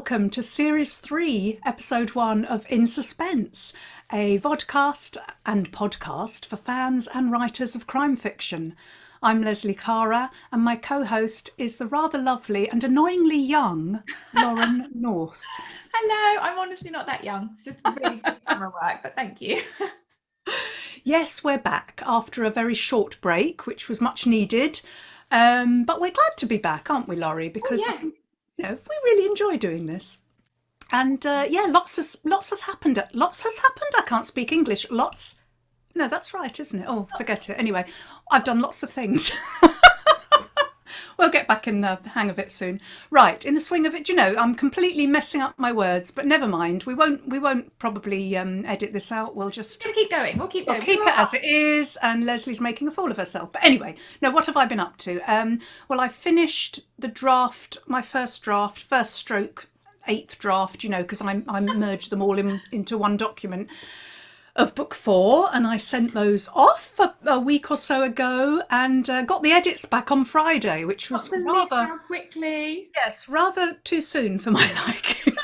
welcome to Series 3, Episode 1 of In Suspense, a vodcast and podcast for fans and writers of crime fiction. I'm Leslie Cara, and my co-host is the rather lovely and annoyingly young Lauren North. Hello, I'm honestly not that young. It's just really good camera work, but thank you. Yes, we're back after a very short break, which was much needed. But we're glad to be back, aren't we, Laurie? Oh, Because yes. we really enjoy doing this. And yeah, lots has happened. Lots has happened. I can't speak English. Lots. No, that's right, isn't it? Oh, forget it. Anyway, I've done lots of things. We'll get back in the hang of it soon. Right, in the swing of it. Do you know, I'm completely messing up my words, but never mind. We won't probably edit this out. We'll just We'll keep going. We'll keep going. keep it as it is. And Leslie's making a fool of herself. But anyway, no. What have I been up to? Well, I finished the draft, my first draft, first stroke, eighth draft. You know, because I merged them all into one document of book 4, and I sent those off a week or so ago, and got the edits back on Friday, which was Got the link rather, now quickly. yes, rather too soon for my liking.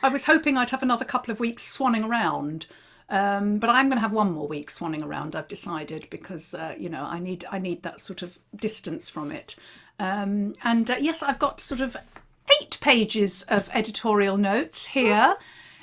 I was hoping I'd have another couple of weeks swanning around, but I'm going to have one more week swanning around. I've decided because you know, I need that sort of distance from it, and yes, I've got sort of 8 pages of editorial notes here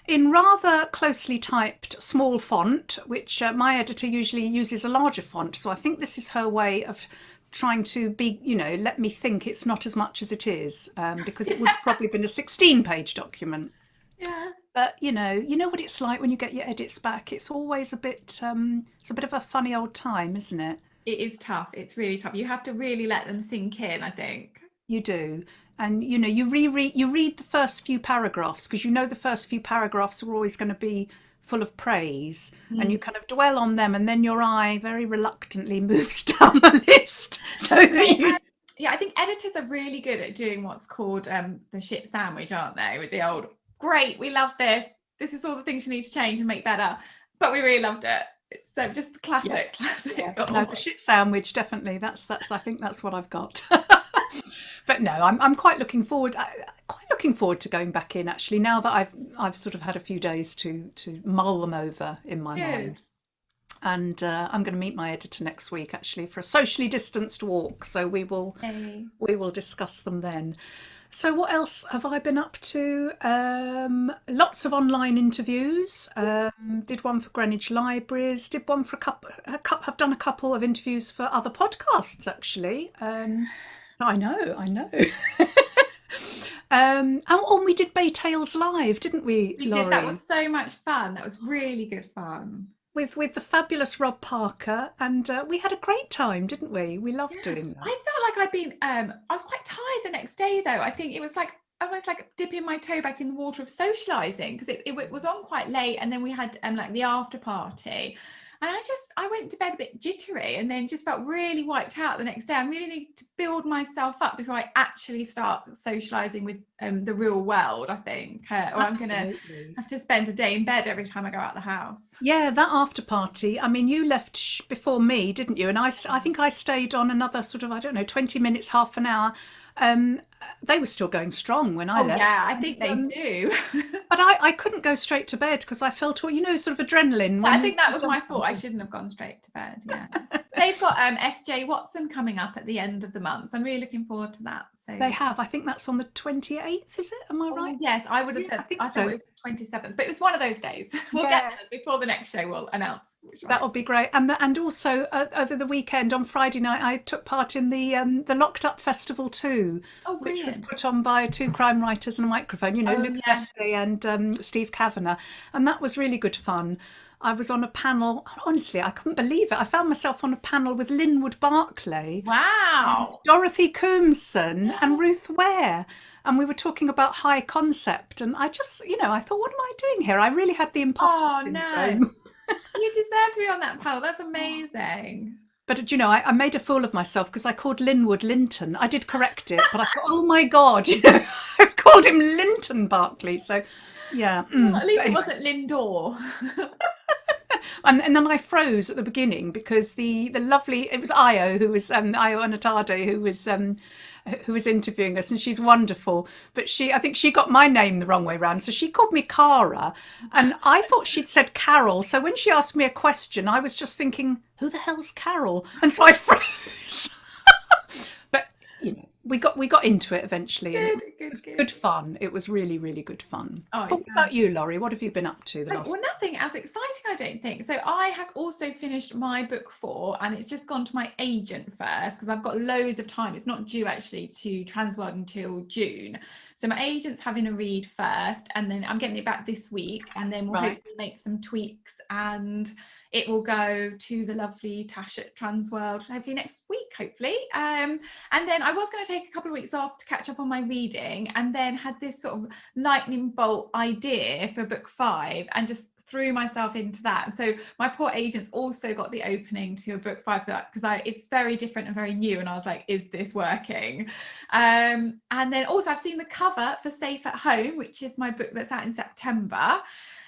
in rather closely typed small font, which my editor usually uses a larger font. So I think this is her way of trying to be, you know, let me think it's not as much as it is, because it would have probably been a 16-page document. Yeah. But you know what it's like when you get your edits back. It's always a bit, it's a bit of a funny old time, isn't it? It is tough. It's really tough. You have to really let them sink in, I think. You do. And you know, you read the first few paragraphs because you know the first few paragraphs are always going to be full of praise, and you Mm. kind of dwell on them, and then your eye very reluctantly moves down the list so that Well, you. yeah, I think editors are really good at doing what's called the shit sandwich, aren't they? With the old, great, we love this. This is all the things you need to change and make better, but we really loved it. It's just Yeah, classic, classic. yeah. No, the shit sandwich definitely. That's I think that's what I've got. But no, I'm quite looking forward. Quite looking forward to going back in actually. Now that I've sort of had a few days to mull them over in my Good. mind. And I'm going to meet my editor next week actually for a socially distanced walk. So Hey. we will discuss them then. So what else have I been up to? Lots of online interviews. Did one for Greenwich Libraries. Did one for Have done a couple of interviews for other podcasts actually. I know, I know. And we did Bay Tales Live, didn't we, We did. That Laurie? was so much fun. That was really good fun. With the fabulous Rob Parker, and we had a great time, didn't we? We loved Yeah. doing that. I felt like I'd been I was quite tired the next day though. I think it was like almost like dipping my toe back in the water of socializing because it was on quite late, and then we had like the after party. And I went to bed a bit jittery and then just felt really wiped out the next day. I really need to build myself up before I actually start socializing with the real world, I think. Or I'm gonna Absolutely. have to spend a day in bed every time I go out the house. Yeah, that after party. I mean, you left before me, didn't you? And I think I stayed on another sort of, I don't know, 20 minutes, half an hour. Um, they were still going strong when I Oh yeah, left. I And, think they do. but I couldn't go straight to bed because I felt all, you know, sort of adrenaline I when think that you've was done my fault. I something. shouldn't have gone straight to bed. Yeah. They've got SJ Watson coming up at the end of the month. So I'm really looking forward to that. They So have. I think that's on the 28th, is it? Am I right? oh yes, I would have Yeah, I said think I thought so. it was the 27th, but it was one of those days. We'll get Yeah. there before the next show we'll announce which one it That'll is. be great. And also over the weekend on Friday night, I took part in the Locked Up Festival too, Oh which was brilliant. put on by 2 crime writers and a microphone. You know, Oh Luke yeah. Veste and Steve Kavanagh, and that was really good fun. I was on a panel. Honestly, I couldn't believe it. I found myself on a panel with Linwood Barclay and Wow. Dorothy Coombson and Ruth Ware. And we were talking about high concept. And I just, you know, I thought, what am I doing here? I really had the imposter Oh no. syndrome. You deserve to be on that panel. That's amazing. But you know, I made a fool of myself because I called Linwood Linton. I did correct it, but I thought, oh my God, you know, I've called him Linton Barclay. So, yeah. Well, at But least it anyway, wasn't Lindor. And then I froze at the beginning because the lovely, it was Io who was Io Anatade who was interviewing us, and she's wonderful. But I think she got my name the wrong way round, so she called me Cara, and I thought she'd said Carol. So when she asked me a question, I was just thinking, who the hell's Carol? And so I froze. But we got into it eventually, and it Good, good, was good. good fun. It was really, really good fun. Oh, But it what sounds. about you, Laurie? What have you been up to the last? Well, nothing as exciting, I don't think. So I have also finished my book 4, and it's just gone to my agent first because I've got loads of time. It's not due actually to Transworld until June. So my agent's having a read first, and then I'm getting it back this week, and then we'll Right. hopefully make some tweaks, and it will go to the lovely Tash at Transworld hopefully next week, hopefully. And then I was going to take a couple of weeks off to catch up on my reading, and then had this sort of lightning bolt idea for book 5 and just threw myself into that. So my poor agent's also got the opening to a book 5 for that because it's very different and very new, and I was like, is this working? And then also I've seen the cover for Safe at Home, which is my book that's out in September.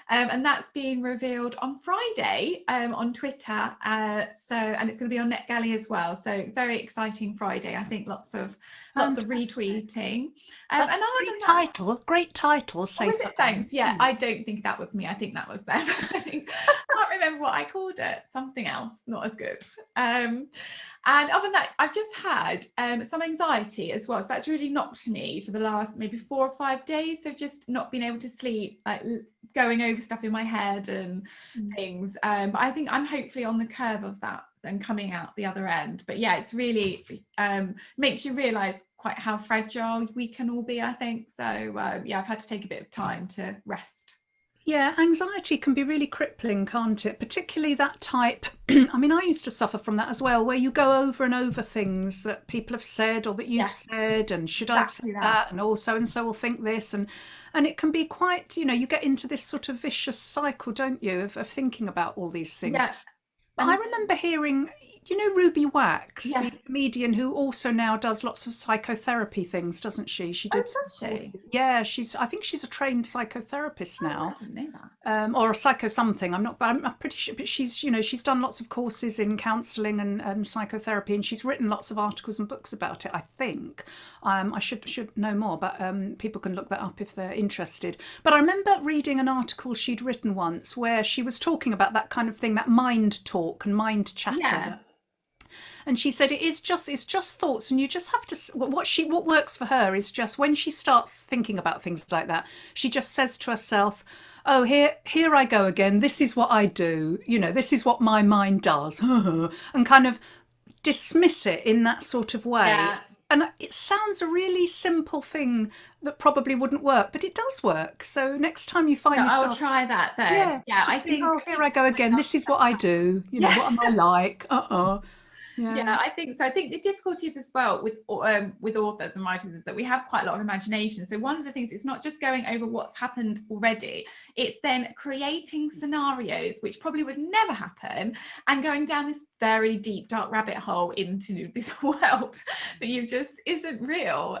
And that's being revealed on Friday on Twitter. And it's going to be on NetGalley as well. So very exciting Friday. I think lots of Fantastic. retweeting. And That's other a than great that, title. Great title. oh, was Safe it? at home. Thanks. Yeah, Hmm. I don't think that was me. I think that was them. I can't remember what I called it. Something else, not as good. And other than that, I've just had some anxiety as well. So that's really knocked me for the last maybe 4 or 5 days. So just not being able to sleep, like going over stuff in my head and things. But I think I'm hopefully on the curve of that and coming out the other end. But yeah, it's really makes you realise quite how fragile we can all be, I think. So yeah, I've had to take a bit of time to rest. Yeah, anxiety can be really crippling, can't it? Particularly that type. I mean, I used to suffer from that as well, where you go over and over things that people have said or that you've Yeah, said, and should I have said exactly that. that, and oh, so and so will think this, and it can be quite, you get into this sort of vicious cycle, don't you, of thinking about all these things. Yeah, But I and remember hearing, Ruby Wax, yeah. the comedian who also now does lots of psychotherapy things, doesn't she? She Oh, did some does she? courses. Yeah, I think she's a trained psychotherapist Oh, now, I didn't know that. or a psycho something. I'm not, but I'm pretty sure. But she's done lots of courses in counselling and psychotherapy, and she's written lots of articles and books about it. I think I should know more, but people can look that up if they're interested. But I remember reading an article she'd written once where she was talking about that kind of thing, that mind talk and mind chatter, Yeah, and she said it's just thoughts, and you just have to, what works for her is just when she starts thinking about things like that, she just says to herself, oh, here I go again, this is what I do, this is what my mind does. And kind of dismiss it in that sort of way. yeah. And it sounds a really simple thing that probably wouldn't work, but it does work. So next time you So find I'll yourself, try that then. yeah, Yeah, I just think, think oh, here I go again, this is what I do, yeah. what am I like? Yeah, Yeah. I think so. I think the difficulties as well with authors and writers is that we have quite a lot of imagination. So one of the things, it's not just going over what's happened already, it's then creating scenarios which probably would never happen and going down this very deep dark rabbit hole into this world that you just isn't real.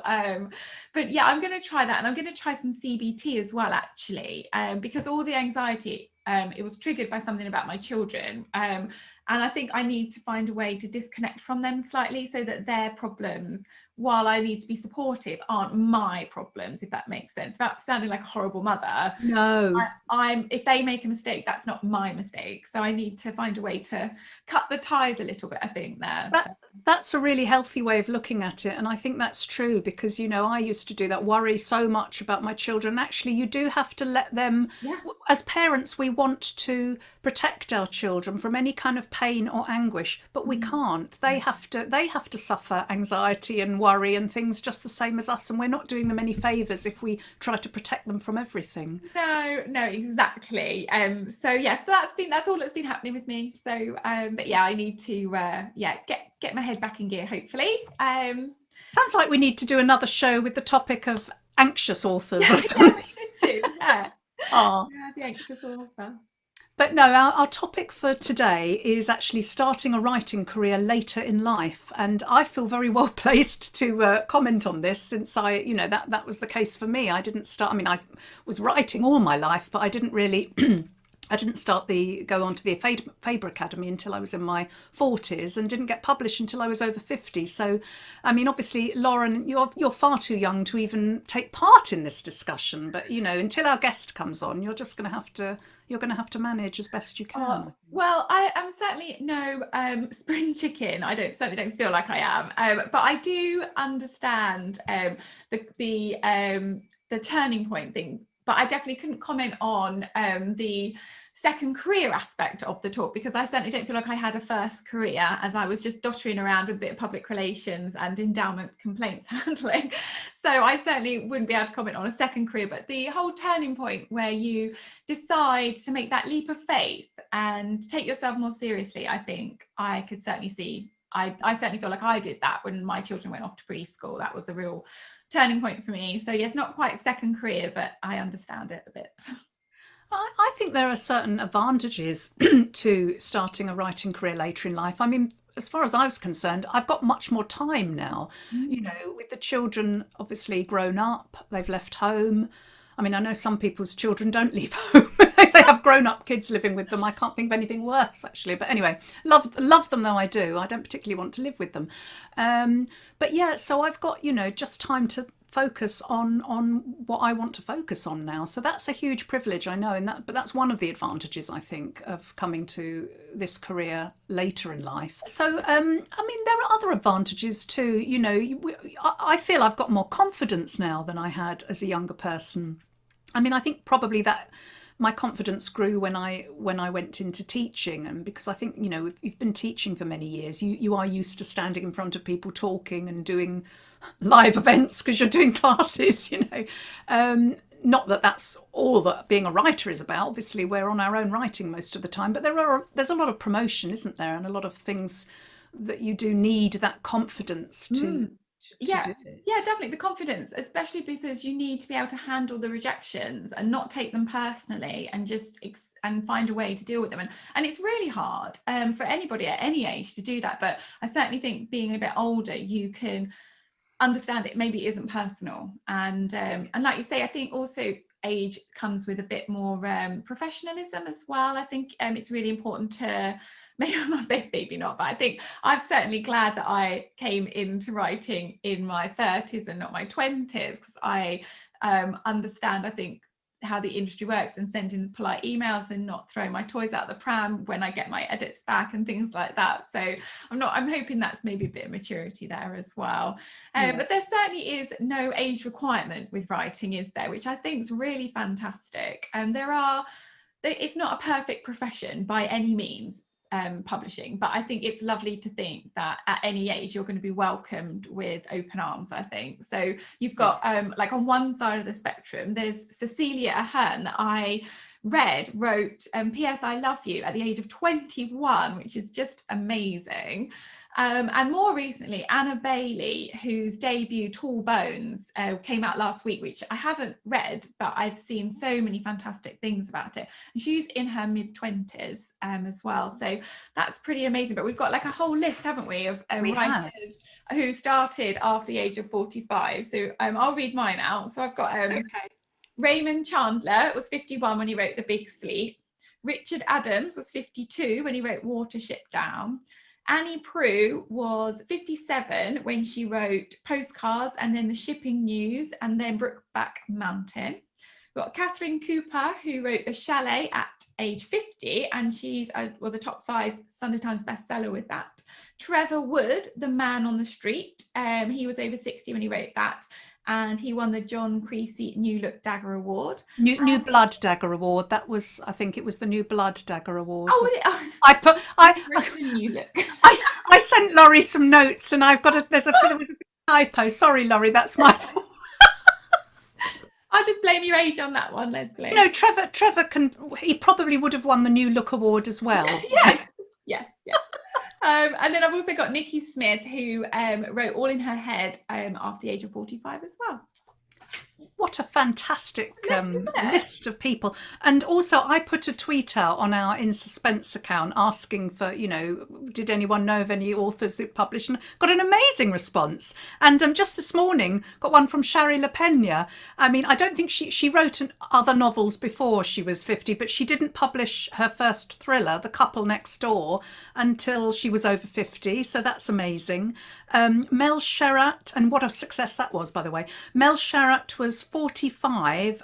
But yeah, I'm going to try that, and I'm going to try some CBT as well, actually, because all the anxiety, it was triggered by something about my children. And I think I need to find a way to disconnect from them slightly so that their problems, while I need to be supportive, aren't my problems, if that makes sense. Without sounding like a horrible mother, No. I'm if they make a mistake, that's not my mistake. So I need to find a way to cut the ties a little bit, I think, there. So, That's a really healthy way of looking at it, and I think that's true because I used to do that, worry so much about my children. Actually, you do have to let them. yeah. As parents, we want to protect our children from any kind of pain or anguish, but we can't. They have to. They have to suffer anxiety and worry and things just the same as us, and we're not doing them any favors if we try to protect them from everything. No, exactly. So yes, that's all that's been happening with me. So but yeah, I need to get my head back in gear, hopefully. Sounds like we need to do another show with the topic of anxious authors Yeah, or yeah, something. we should do. Yeah. Oh. Yeah, the anxious author. But no, our topic for today is actually starting a writing career later in life, and I feel very well placed to comment on this since that was the case for me. I didn't start. I mean, I was writing all my life, but I didn't really I didn't go on to the Faber Academy until I was in my 40s, and didn't get published until I was over 50. So, I mean, obviously, Lauren, you're far too young to even take part in this discussion. But until our guest comes on, you're going to have to manage as best you can. Well, I am certainly no spring chicken. I certainly don't feel like I am, but I do understand the turning point thing. But I definitely couldn't comment on the second career aspect of the talk, because I certainly don't feel like I had a first career, as I was just dottering around with a bit of public relations and endowment complaints handling. So I certainly wouldn't be able to comment on a second career, but the whole turning point where you decide to make that leap of faith and take yourself more seriously, I think I could certainly see. I certainly feel like I did that when my children went off to preschool. That was a real turning point for me. So yes, not quite second career, but I understand it a bit. I think there are certain advantages to starting a writing career later in life. I mean, as far as I was concerned, I've got much more time now. With the children obviously grown up, they've left home. I mean, I know some people's children don't leave home. They have grown-up kids living with them. I can't think of anything worse, actually. But anyway, love them though I do. I don't particularly want to live with them. But yeah, so I've got, just time to focus on what I want to focus on now. So that's a huge privilege, I know, but that's one of the advantages, I think, of coming to this career later in life. So I mean, there are other advantages too. I feel I've got more confidence now than I had as a younger person. I mean, I think probably that my confidence grew when I went into teaching, and because I think if you've been teaching for many years, you are used to standing in front of people talking and doing live events because you're doing classes. Not that that's all that being a writer is about. Obviously, we're on our own writing most of the time, but there's a lot of promotion, isn't there, and a lot of things that you do need that confidence to Yeah, do it. yeah, definitely the confidence, especially because you need to be able to handle the rejections and not take them personally, and just and find a way to deal with them. And it's really hard for anybody at any age to do that. But I certainly think being a bit older, you can understand it maybe isn't personal, and like you say, I think also age comes with a bit more professionalism as well. I think it's really important to maybe not, but I think I'm certainly glad that I came into writing in my 30s and not my 20s, because I understand, I think, how the industry works, and sending polite emails and not throwing my toys out the pram when I get my edits back and things like that. So I'm hoping that's maybe a bit of maturity there as well. But there certainly is no age requirement with writing, is there? Which I think is really fantastic. And it's not a perfect profession by any means, publishing, but I think it's lovely to think that at any age you're going to be welcomed with open arms, I think. So you've got like on one side of the spectrum, there's Cecilia Ahern that I wrote P.S. I Love You at the age of 21, which is just amazing. And more recently, Anna Bailey, whose debut Tall Bones came out last week, which I haven't read, but I've seen so many fantastic things about it. And she's in her mid-20s as well. So that's pretty amazing. But we've got like a whole list, haven't we, of writers who started after the age of 45. So I'll read mine out. So I've got Raymond Chandler was 51 when he wrote The Big Sleep. Richard Adams was 52 when he wrote Watership Down. Annie Proulx was 57 when she wrote Postcards, and then The Shipping News, and then Brookback Mountain. We've got Catherine Cooper, who wrote The Chalet at age 50, and she was a top 5 Sunday Times bestseller with that. Trevor Wood, The Man on the Street, he was over 60 when he wrote that, and he won the John Creasy New Look Dagger Award. New Blood Dagger Award. That was, I think it was the New Blood Dagger Award. Oh, was it? Oh. New Look. I sent Laurie some notes, and there was a typo. Sorry, Laurie, that's my fault. I'll just blame your age on that one, Leslie. No, Trevor he probably would have won the New Look Award as well. Yes. And then I've also got Nikki Smith, who wrote All in Her Head after the age of 45 as well. what a fantastic List, isn't it? list of people. And also, I put a tweet out on our In Suspense account asking for, did anyone know of any authors who published? And got an amazing response. And just this morning, got one from Shari LaPena. I mean, I don't think she wrote other novels before she was 50, but she didn't publish her first thriller, The Couple Next Door, until she was over 50. So that's amazing. Mel Sherratt, and what a success that was, by the way. Mel Sherratt was 45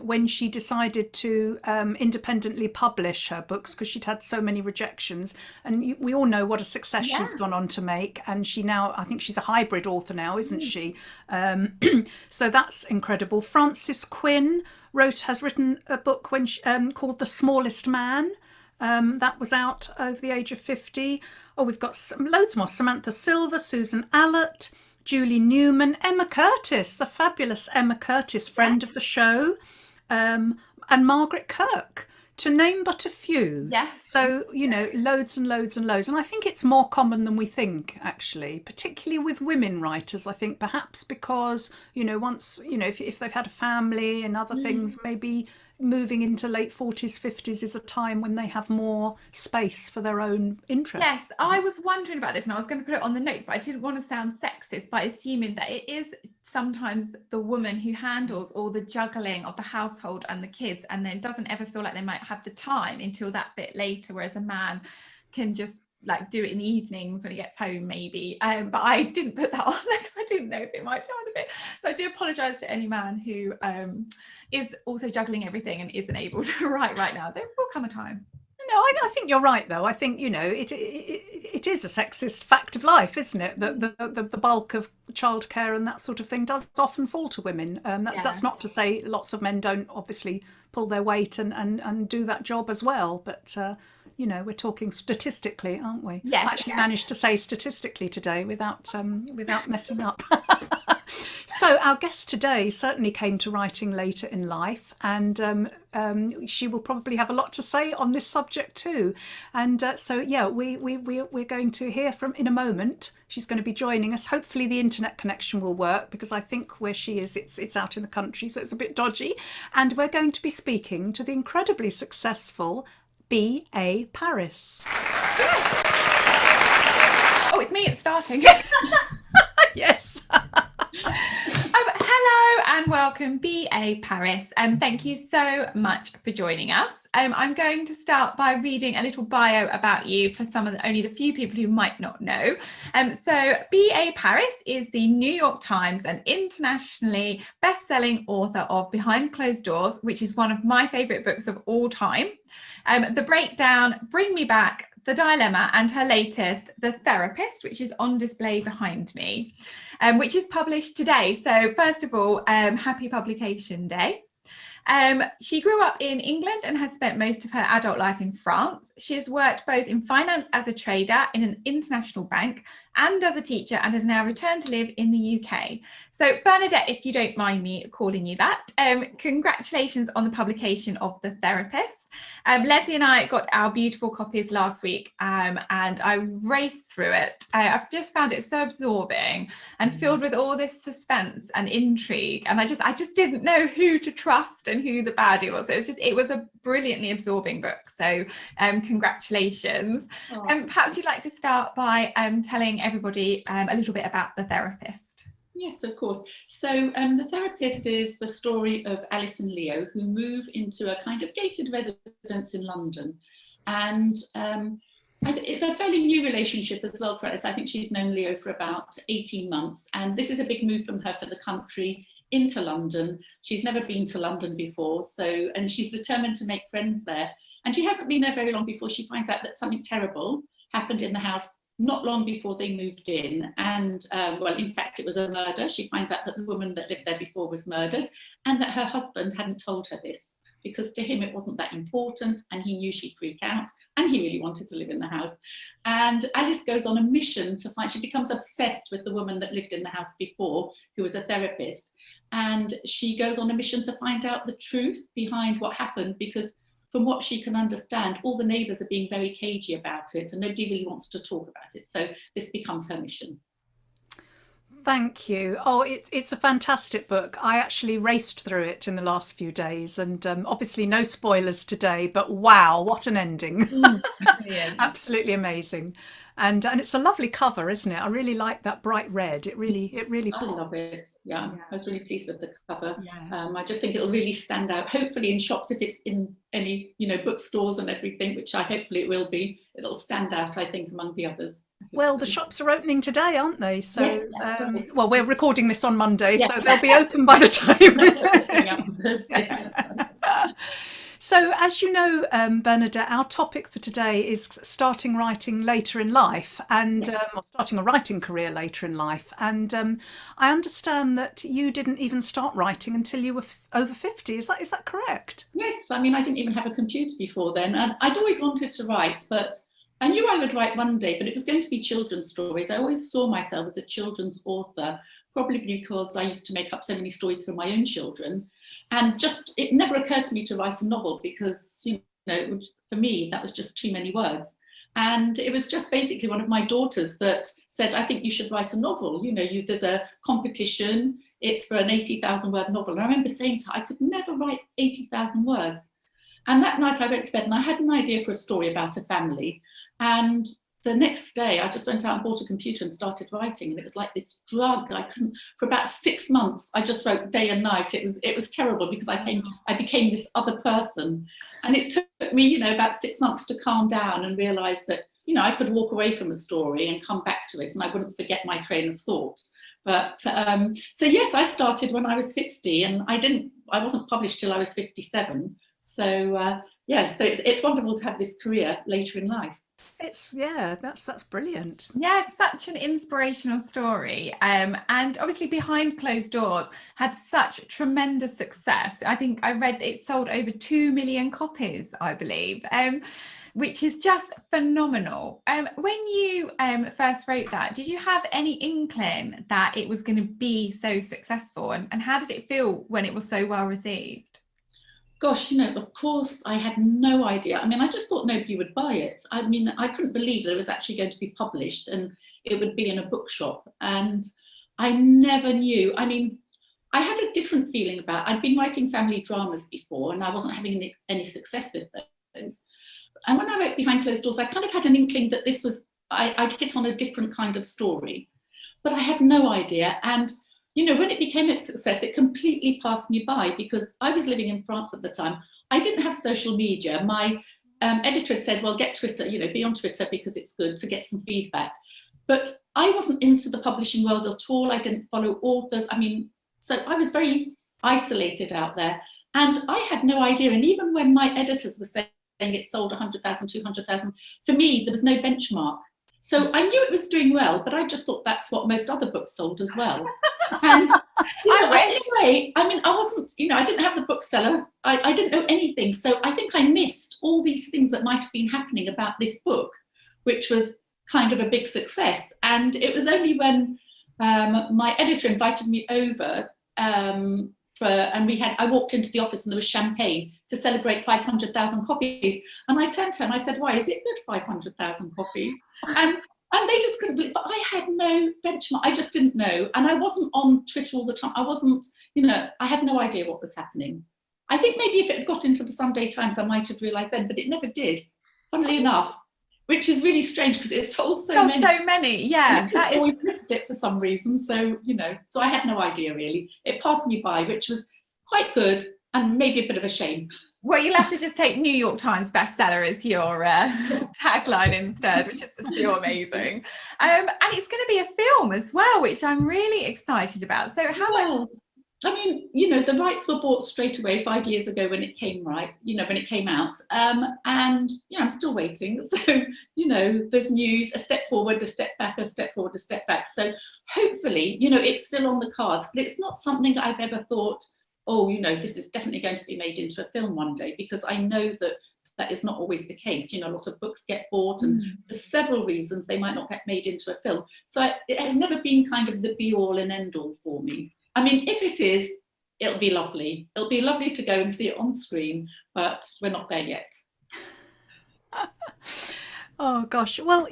when she decided to independently publish her books because she'd had so many rejections. And we all know what a success she's gone on to make. And she now, I think she's a hybrid author now, isn't she? So that's incredible. Frances Quinn has written a book called The Smallest Man. That was out over the age of 50. Oh, we've got loads more. Samantha Silver, Susan Allott, Julie Newman, Emma Curtis, the fabulous Emma Curtis, friend of the show, and Margaret Kirk, to name but a few. Yes. So, loads and loads and loads. And I think it's more common than we think, actually, particularly with women writers. I think perhaps because, once, if they've had a family and other things, maybe moving into late 40s, 50s is a time when they have more space for their own interests. Yes, I was wondering about this and I was going to put it on the notes, but I didn't want to sound sexist by assuming that it is sometimes the woman who handles all the juggling of the household and the kids and then doesn't ever feel like they might have the time until that bit later, whereas a man can just do it in the evenings when he gets home, maybe. But I didn't put that on because I didn't know if it might be on a bit. So I do apologise to any man who is also juggling everything and isn't able to write right now. There will come a time. No, I think you're right, though. I think, it is a sexist fact of life, isn't it? That the bulk of childcare and that sort of thing does often fall to women. That's not to say lots of men don't obviously pull their weight and do that job as well. But, we're talking statistically, aren't we? Yes. I actually managed to say statistically today without messing up. So our guest today certainly came to writing later in life, and she will probably have a lot to say on this subject too. And we're going to hear from in a moment. She's going to be joining us. Hopefully the internet connection will work, because I think where she is, it's out in the country, so it's a bit dodgy. And we're going to be speaking to the incredibly successful B.A. Paris. Yes. Oh, it's me. It's starting. Yes. Hello and welcome, B.A. Paris. Thank you so much for joining us. I'm going to start by reading a little bio about you for only the few people who might not know. So B.A. Paris is the New York Times and internationally best-selling author of Behind Closed Doors, which is one of my favourite books of all time. The Breakdown, Bring Me Back, The Dilemma, and her latest, The Therapist, which is on display behind me, which is published today. So first of all, happy publication day. She grew up in England and has spent most of her adult life in France. She has worked both in finance as a trader in an international bank and as a teacher, and has now returned to live in the UK. So Bernadette, if you don't mind me calling you that, congratulations on the publication of The Therapist. Leslie and I got our beautiful copies last week, and I raced through it. I've just found it so absorbing and filled with all this suspense and intrigue, and I just didn't know who to trust and who the baddie was. It was a brilliantly absorbing book. So congratulations. Perhaps you'd like to start by telling everybody a little bit about The Therapist. Yes, of course. So The Therapist is the story of Alice and Leo, who move into a kind of gated residence in London. And it's a fairly new relationship as well for Alice. I think she's known Leo for about 18 months. And this is a big move from her for the country into London. She's never been to London before, and she's determined to make friends there. And she hasn't been there very long before she finds out that something terrible happened in the house not long before they moved in. And in fact, it was a murder. She finds out that the woman that lived there before was murdered, and that her husband hadn't told her this, because to him it wasn't that important, and he knew she'd freak out, and he really wanted to live in the house. And Alice goes on a mission to she becomes obsessed with the woman that lived in the house before, who was a therapist. And she goes on a mission to find out the truth behind what happened, because from what she can understand, all the neighbours are being very cagey about it, and nobody really wants to talk about it. So this becomes her mission. Thank you. Oh, it's a fantastic book. I actually raced through it in the last few days, and obviously no spoilers today. But wow, what an ending! Mm, brilliant. Absolutely amazing, and it's a lovely cover, isn't it? I really like that bright red. It really I love pops. it. Yeah, Yeah, I was really pleased with the cover. yeah. I just think it'll really stand out. Hopefully in shops, if it's in any, bookstores and everything, which I hopefully it will be, it'll stand out, I think, among the others. I hope Well, so. the shops are opening today, aren't they? Yes, So, that's right. well, we're recording this on Monday, Yes, so they'll be open by the it's coming time. up on Thursday. So, as you know, Bernadette, our topic for today is starting writing later in life and Yes. or starting a writing career later in life. And I understand that you didn't even start writing until you were over 50. Is that correct? Yes, I mean, I didn't even have a computer before then, and I'd always wanted to write, but I knew I would write one day, but it was going to be children's stories. I always saw myself as a children's author, probably because I used to make up so many stories for my own children. And just, it never occurred to me to write a novel because, for me, that was just too many words. And it was just basically one of my daughters that said, I think you should write a novel. There's a competition, it's for an 80,000 word novel. And I remember saying to her, I could never write 80,000 words. And that night I went to bed and I had an idea for a story about a family. And the next day I just went out and bought a computer and started writing. And it was like this drug. I couldn't, for about 6 months, I just wrote day and night. It was terrible because I became this other person. And it took me, about 6 months to calm down and realize that, I could walk away from a story and come back to it and I wouldn't forget my train of thought. But so yes, I started when I was 50 and I wasn't published till I was 57. So so it's wonderful to have this career later in life. That's brilliant. Yeah, such an inspirational story. And obviously behind closed doors had such tremendous success. I think I read it sold over 2 million copies, I believe, which is just phenomenal. When you first wrote that, did you have any inkling that it was going to be so successful? And how did it feel when it was so well received? Gosh, of course, I had no idea. I mean, I just thought nobody would buy it. I mean, I couldn't believe that it was actually going to be published and it would be in a bookshop. And I never knew. I mean, I had a different feeling I'd been writing family dramas before and I wasn't having any success with those. And when I wrote Behind Closed Doors, I kind of had an inkling that I'd hit on a different kind of story. But I had no idea. And when it became a success, it completely passed me by because I was living in France at the time. I didn't have social media. My editor had said, well, get Twitter, be on Twitter because it's good to get some feedback. But I wasn't into the publishing world at all. I didn't follow authors. I mean, so I was very isolated out there. And I had no idea. And even when my editors were saying it sold 100,000, 200,000, for me, there was no benchmark. So I knew it was doing well, but I just thought that's what most other books sold as well. And anyway, I mean, I wasn't, I didn't have the bookseller. I didn't know anything. So I think I missed all these things that might have been happening about this book, which was kind of a big success. And it was only when my editor invited me over I walked into the office and there was champagne to celebrate 500,000 copies. And I turned to her and I said, why is it good 500,000 copies? And they just couldn't believe, but I had no benchmark. I just didn't know. And I wasn't on Twitter all the time. I wasn't, I had no idea what was happening. I think maybe if it had got into the Sunday Times, I might have realised then, but it never did, funnily enough, which is really strange because it sold so many. So many, yeah. That always missed it for some reason. So, so I had no idea really. It passed me by, which was quite good and maybe a bit of a shame. Well, you'll have to just take New York Times bestseller as your tagline instead, which is still amazing. And it's going to be a film as well, which I'm really excited about. So how much? I mean, the rights were bought straight away 5 years ago when it came when it came out. And, I'm still waiting. So, there's news, a step forward, a step back, a step forward, a step back. So hopefully, it's still on the cards, but it's not something that I've ever thought, oh, this is definitely going to be made into a film one day, because I know that is not always the case. A lot of books get bought and for several reasons they might not get made into a film. So it has never been kind of the be all and end all for me. I mean, if it is, it'll be lovely. It'll be lovely to go and see it on screen, but we're not there yet. Oh gosh. Well,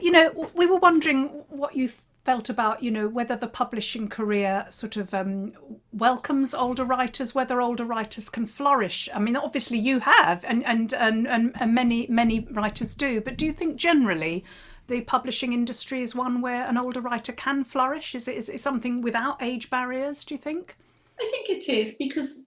we were wondering what you felt about, whether the publishing career sort of welcomes older writers, whether older writers can flourish. I mean, obviously you have, and many writers do, but do you think generally the publishing industry is one where an older writer can flourish? Is it something without age barriers, do you think? I think it is, because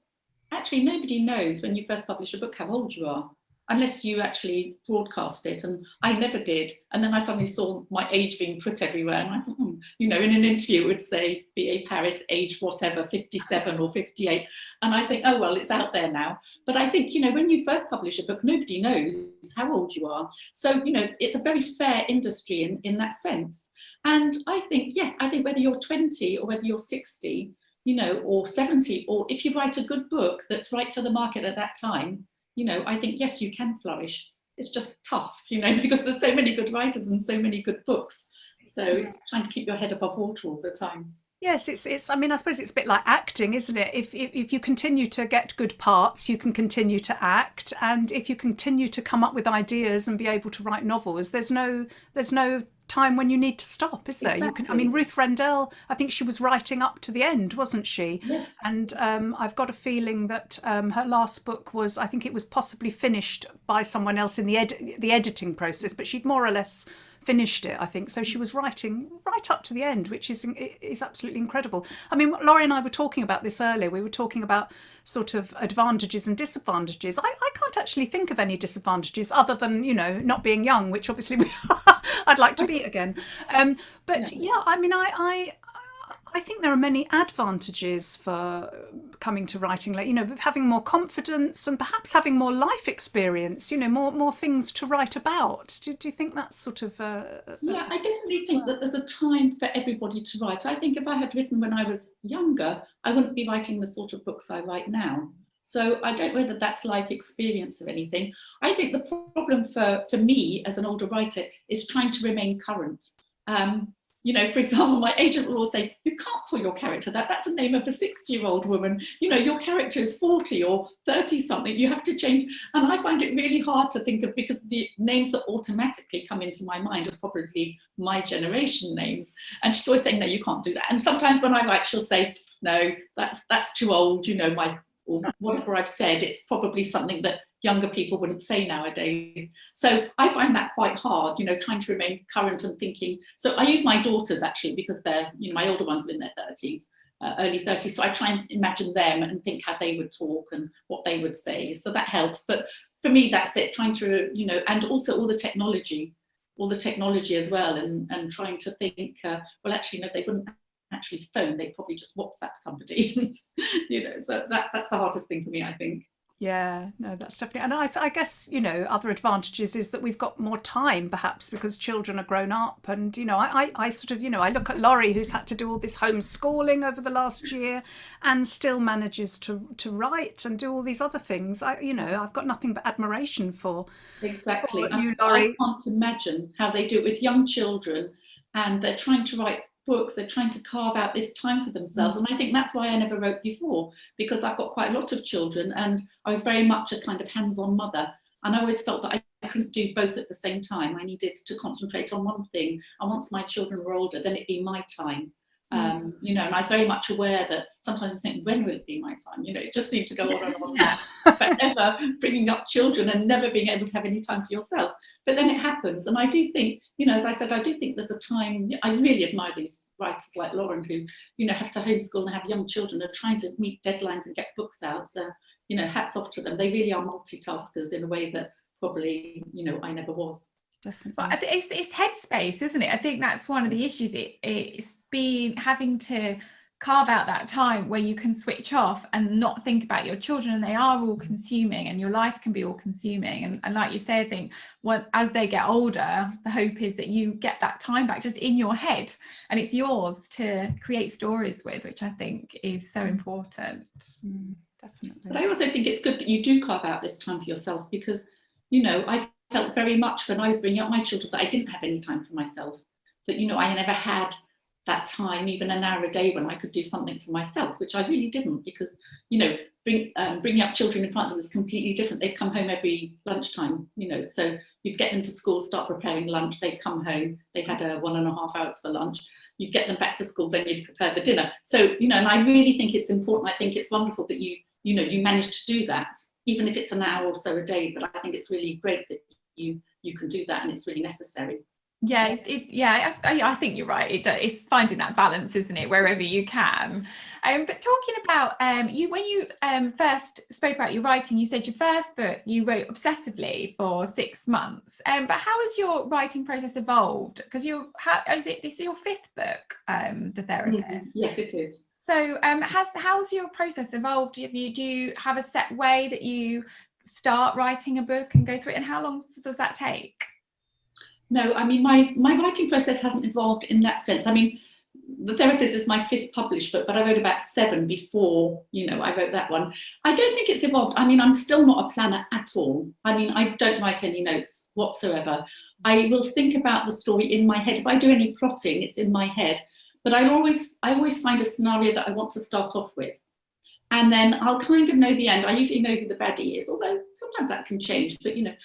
actually nobody knows when you first publish a book how old you are, unless you actually broadcast it. And I never did. And then I suddenly saw my age being put everywhere. And I thought, in an interview it would say B.A. Paris, age whatever, 57 or 58. And I think, oh, well, it's out there now. But I think, when you first publish a book, nobody knows how old you are. So, it's a very fair industry in that sense. And I think, yes, I think whether you're 20 or whether you're 60, or 70, or if you write a good book that's right for the market at that time, I think, yes, you can flourish. It's just tough, because there's so many good writers and so many good books. So it's trying to keep your head above water all the time. Yes, it's. I mean, I suppose it's a bit like acting, isn't it? If you continue to get good parts, you can continue to act, and if you continue to come up with ideas and be able to write novels, there's no time when you need to stop, is there? Exactly. I mean, Ruth Rendell, I think she was writing up to the end, wasn't she? Yes. And I've got a feeling that her last book was, I think it was possibly finished by someone else in the editing process, but she'd more or less finished it, I think. So she was writing right up to the end, which is absolutely incredible. I mean, Laurie and I were talking about this earlier. We were talking about sort of advantages and disadvantages. I can't actually think of any disadvantages other than, not being young, which obviously I'd like to be again. But yeah, I mean, I think there are many advantages for coming to writing, like, with having more confidence and perhaps having more life experience, more things to write about. Do you think that's sort of... Yeah, I definitely think that there's a time for everybody to write. I think if I had written when I was younger, I wouldn't be writing the sort of books I write now. So I don't know whether that's life experience or anything. I think the problem for me as an older writer is trying to remain current. For example, my agent will always say, you can't call your character that. That's the name of a 60-year-old woman. Your character is 40 or 30 something. You have to change. And I find it really hard to think of, because the names that automatically come into my mind are probably my generation names. And she's always saying, no, you can't do that. And sometimes when I write, she'll say, no, that's too old. Or whatever I've said, it's probably something that younger people wouldn't say nowadays. So I find that quite hard, trying to remain current and thinking. So I use my daughters actually, because they're, my older ones are in their 30s, early 30s. So I try and imagine them and think how they would talk and what they would say. So that helps. But for me, that's it, trying to, and also all the technology as well, and trying to think, well, actually, no, they wouldn't actually phone, they'd probably just WhatsApp somebody. So that's the hardest thing for me, I think. Yeah, no, that's definitely, and I guess, other advantages is that we've got more time, perhaps because children are grown up, and I sort of, I look at Laurie, who's had to do all this homeschooling over the last year and still manages to write and do all these other things. I've got nothing but admiration for Exactly. you, Laurie. I can't imagine how they do it with young children, and they're trying to write books, they're trying to carve out this time for themselves. And I think that's why I never wrote before, because I've got quite a lot of children and I was very much a kind of hands-on mother, and I always felt that I couldn't do both at the same time. I needed to concentrate on one thing, and once my children were older, then it'd be my time. And I was very much aware that sometimes I think, when will it be my time? It just seemed to go on and on forever, bringing up children and never being able to have any time for yourselves. But then it happens. And I do think, as I said, I do think there's a time, I really admire these writers like Lauren who, have to homeschool and have young children and trying to meet deadlines and get books out. So, hats off to them. They really are multitaskers in a way that probably, I never was. Definitely. But it's headspace, isn't it? I think that's one of the issues. It's been having to carve out that time where you can switch off and not think about your children, and they are all consuming, and your life can be all consuming. And like you say, I think as they get older, the hope is that you get that time back just in your head, and it's yours to create stories with, which I think is so important. Definitely. But I also think it's good that you do carve out this time for yourself, because, I felt very much when I was bringing up my children that I didn't have any time for myself, that, I never had that time, even an hour a day, when I could do something for myself, which I really didn't, because, bringing up children in France was completely different. They'd come home every lunchtime, so you'd get them to school, start preparing lunch, they'd come home, they had 1.5 hours for lunch, you'd get them back to school, then you'd prepare the dinner. So, you know, and I really think it's important. I think it's wonderful that you manage to do that, even if it's an hour or so a day. But I think it's really great that you can do that, and it's really necessary. Yeah, I think you're right. It's finding that balance, isn't it, wherever you can. But talking about you, when you first spoke about your writing, you said your first book you wrote obsessively for 6 months. But how has your writing process evolved? Because this is your 5th book, The Therapist? Yes, it is. So how's your process evolved? Do you have a set way that you start writing a book and go through it, and how long does that take? No, I mean, my writing process hasn't evolved in that sense. I mean, The Therapist is my 5th published book, but I wrote about 7 before, you know, I wrote that one. I don't think it's evolved. I mean, I'm still not a planner at all. I mean, I don't write any notes whatsoever. I will think about the story in my head. If I do any plotting, it's in my head. But I always find a scenario that I want to start off with. And then I'll kind of know the end. I usually know who the baddie is, although sometimes that can change, but, you know.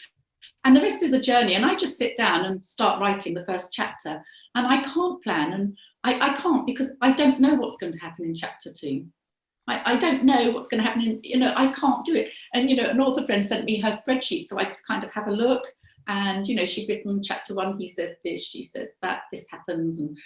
And the rest is a journey, and I just sit down and start writing the first chapter. And I can't plan, and I can't, because I don't know what's going to happen in chapter 2. I don't know what's going to happen in, you know, I can't do it. And, you know, an author friend sent me her spreadsheet so I could kind of have a look. And, you know, she'd written chapter 1, he says this, she says that, this happens, and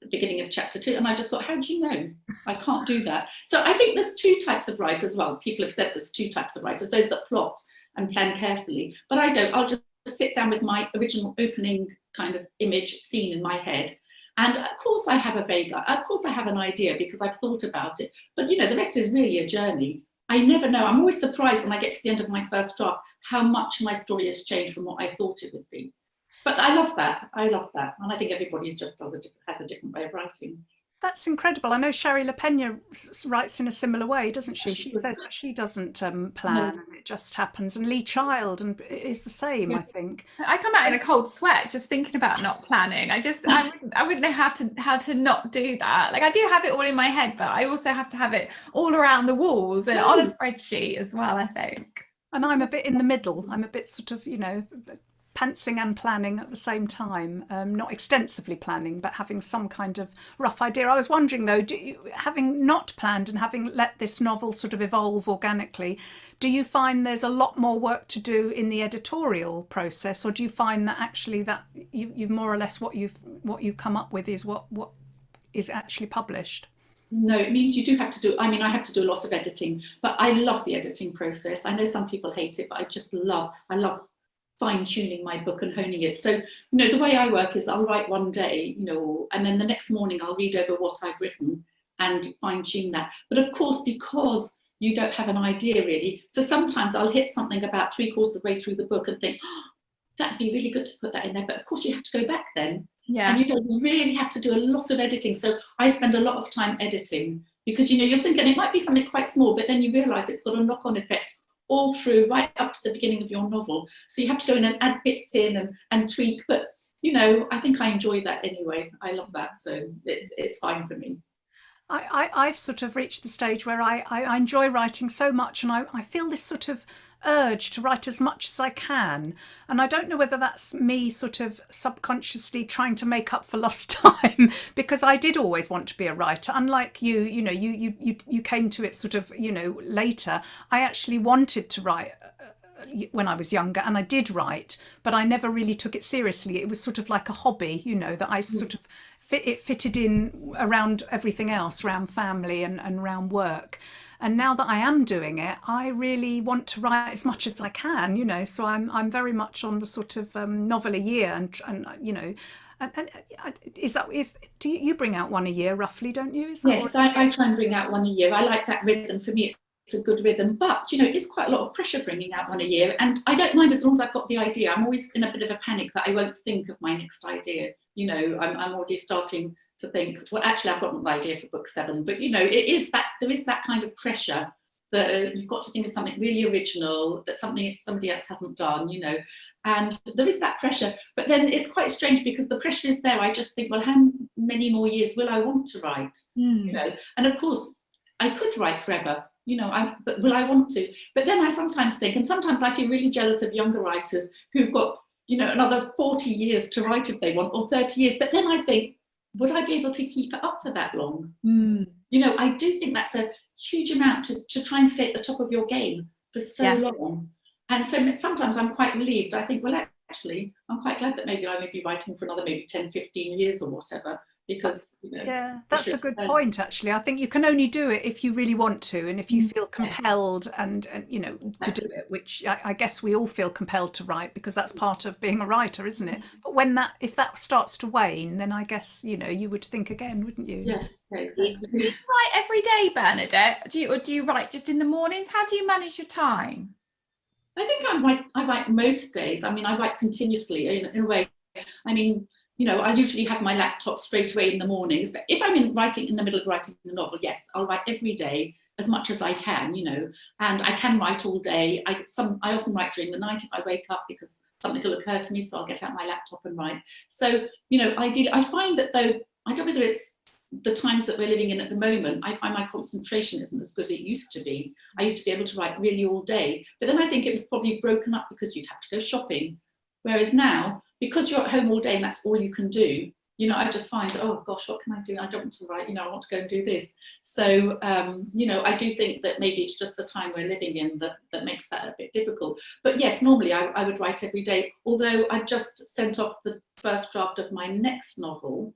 the beginning of chapter 2. And I just thought, how do you know? I can't do that. So I think there's 2 types of writers. Well, people have said there's 2 types of writers, those that plot and plan carefully, but I don't. I'll just sit down with my original opening kind of image scene in my head, and of course I have an idea because I've thought about it, but you know, the rest is really a journey. I never know. I'm always surprised when I get to the end of my first draft how much my story has changed from what I thought it would be. But I love that, and I think everybody just has a different way of writing. That's incredible. I know Sherry Le Pena writes in a similar way, doesn't she? She says that she doesn't plan, and it just happens. And Lee Child is the same, I think. I come out in a cold sweat just thinking about not planning. I wouldn't know how to not do that. Like, I do have it all in my head, but I also have to have it all around the walls and on a spreadsheet as well, I think. And I'm a bit in the middle. I'm a bit sort of, you know, pantsing and planning at the same time, not extensively planning, but having some kind of rough idea. I was wondering though, having not planned and having let this novel sort of evolve organically, do you find there's a lot more work to do in the editorial process, or do you find that actually that you've more or less what you come up with is what is actually published? No, it means you do have to do, I mean, I have to do a lot of editing, but I love the editing process. I know some people hate it, but I love fine-tuning my book and honing it. So, you know, the way I work is I'll write one day, you know, and then the next morning I'll read over what I've written and fine-tune that. But of course, because you don't have an idea really, so sometimes I'll hit something about 3/4 of the way through the book and think, oh, that'd be really good to put that in there. But of course you have to go back then. Yeah. And you know, you really have to do a lot of editing. So I spend a lot of time editing because, you know, you're thinking it might be something quite small, but then you realise it's got a knock-on effect all through, right up to the beginning of your novel. So you have to go in and add bits in and tweak. But, you know, I think I enjoy that anyway. I love that. So it's fine for me. I've sort of reached the stage where I enjoy writing so much, and I feel this sort of urge to write as much as I can. And I don't know whether that's me sort of subconsciously trying to make up for lost time, because I did always want to be a writer. Unlike you, you know, you came to it sort of, you know, later. I actually wanted to write when I was younger, and I did write, but I never really took it seriously. It was sort of like a hobby, you know, that I sort of fitted in around everything else, around family and around work. And now that I am doing it, I really want to write as much as I can, you know. So I'm very much on the sort of novel a year, and you know, and do you bring out one a year roughly, don't you? Yes, I try and bring out one a year. I like that rhythm. For me, it's a good rhythm, but you know, it's quite a lot of pressure bringing out one a year, and I don't mind as long as I've got the idea. I'm always in a bit of a panic that I won't think of my next idea. You know, I'm already starting to think, well, actually I've got an idea for book 7, but you know, there is that kind of pressure that you've got to think of something really original, that somebody else hasn't done, you know, and there is that pressure. But then it's quite strange because the pressure is there. I just think, well, how many more years will I want to write? You know, and of course I could write forever, you know, but will I want to? But then I sometimes think, and sometimes I feel really jealous of younger writers who've got, you know, another 40 years to write if they want, or 30 years. But then I think, would I be able to keep it up for that long? You know, I do think that's a huge amount to try and stay at the top of your game for so long. And so sometimes I'm quite relieved. I think, well, actually, I'm quite glad that maybe I may be writing for another maybe 10, 15 years or whatever. Because, you know, yeah, that's a good point, actually. I think you can only do it if you really want to, and if you feel compelled and you know, to do it, which I guess we all feel compelled to write, because that's part of being a writer, isn't it? But if that starts to wane, then I guess, you know, you would think again, wouldn't you? Yes, exactly. Do you write every day, Bernadette? Or do you write just in the mornings? How do you manage your time? I think I write most days. I mean, I write continuously in a way. I mean, you know, I usually have my laptop straight away in the mornings. But if I'm in the middle of writing a novel, yes, I'll write every day as much as I can, you know, and I can write all day. I often write during the night if I wake up, because something will occur to me, so I'll get out my laptop and write. So, you know, I find that, though, I don't know whether it's the times that we're living in at the moment, I find my concentration isn't as good as it used to be. I used to be able to write really all day, but then I think it was probably broken up because you'd have to go shopping. Whereas now, because you're at home all day and that's all you can do, you know, I just find, oh gosh, what can I do? I don't want to write, you know, I want to go and do this. So, you know, I do think that maybe it's just the time we're living in that makes that a bit difficult. But yes, normally I would write every day, although I've just sent off the first draft of my next novel,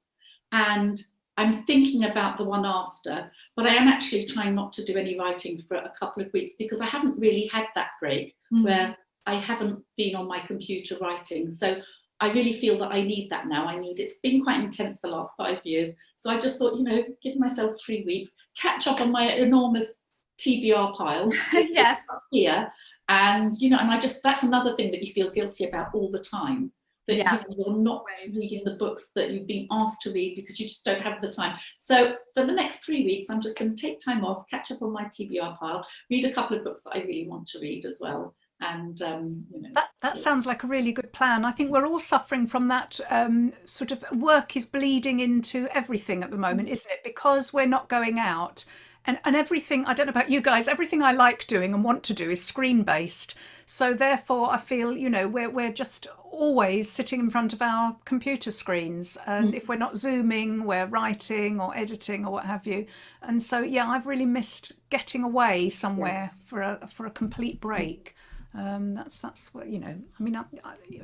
and I'm thinking about the one after, but I am actually trying not to do any writing for a couple of weeks, because I haven't really had that break where I haven't been on my computer writing. So I really feel that I need that now. It's been quite intense the last 5 years. So I just thought, you know, give myself 3 weeks, catch up on my enormous TBR pile. Yes. Here. And, you know, and that's another thing that you feel guilty about all the time. That you know, you're not reading the books that you've been asked to read because you just don't have the time. So for the next 3 weeks, I'm just going to take time off, catch up on my TBR pile, read a couple of books that I really want to read as well. And you know, that sounds like a really good plan. I think we're all suffering from that sort of work is bleeding into everything at the moment, isn't it? Because we're not going out. And everything, I don't know about you guys, everything I like doing and want to do is screen based. So therefore I feel, you know, we're just always sitting in front of our computer screens. And if we're not Zooming, we're writing or editing or what have you. And so, yeah, I've really missed getting away somewhere for a complete break. That's what, you know, I mean, I'm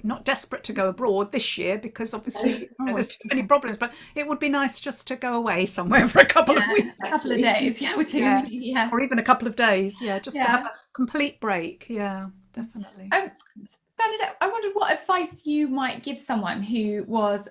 not desperate to go abroad this year because obviously you know, there's too many problems, but it would be nice just to go away somewhere for a couple of weeks. A couple of days, Or even a couple of days, just to have a complete break. Yeah, definitely. Bernadette, I wondered what advice you might give someone who was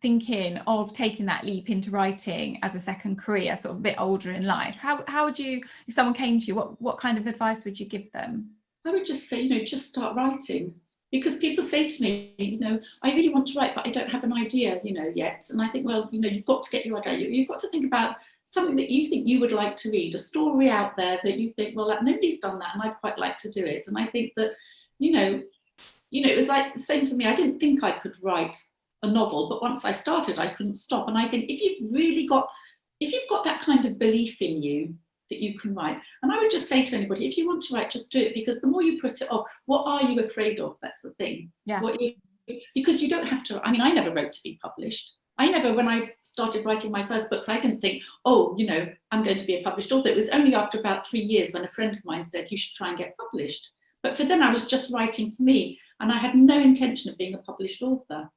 thinking of taking that leap into writing as a second career, sort of a bit older in life. How would you, if someone came to you, what kind of advice would you give them? I would just say, you know, just start writing, because people say to me, you know, I really want to write, but I don't have an idea, you know, yet. And I think, well, you know, you've got to get your idea. You've got to think about something that you think you would like to read, a story out there that you think, well, nobody's done that and I'd quite like to do it. And I think that, you know, it was like the same for me. I didn't think I could write a novel, but once I started, I couldn't stop. And I think if you've got that kind of belief in you, that you can write. And I would just say to anybody, if you want to write, just do it, because the more you put it off, what are you afraid of? That's the thing. Yeah. Because you don't have to, I mean, I never wrote to be published. When I started writing my first books, I didn't think, oh, you know, I'm going to be a published author. It was only after about 3 years when a friend of mine said, you should try and get published. But for then I was just writing for me, and I had no intention of being a published author.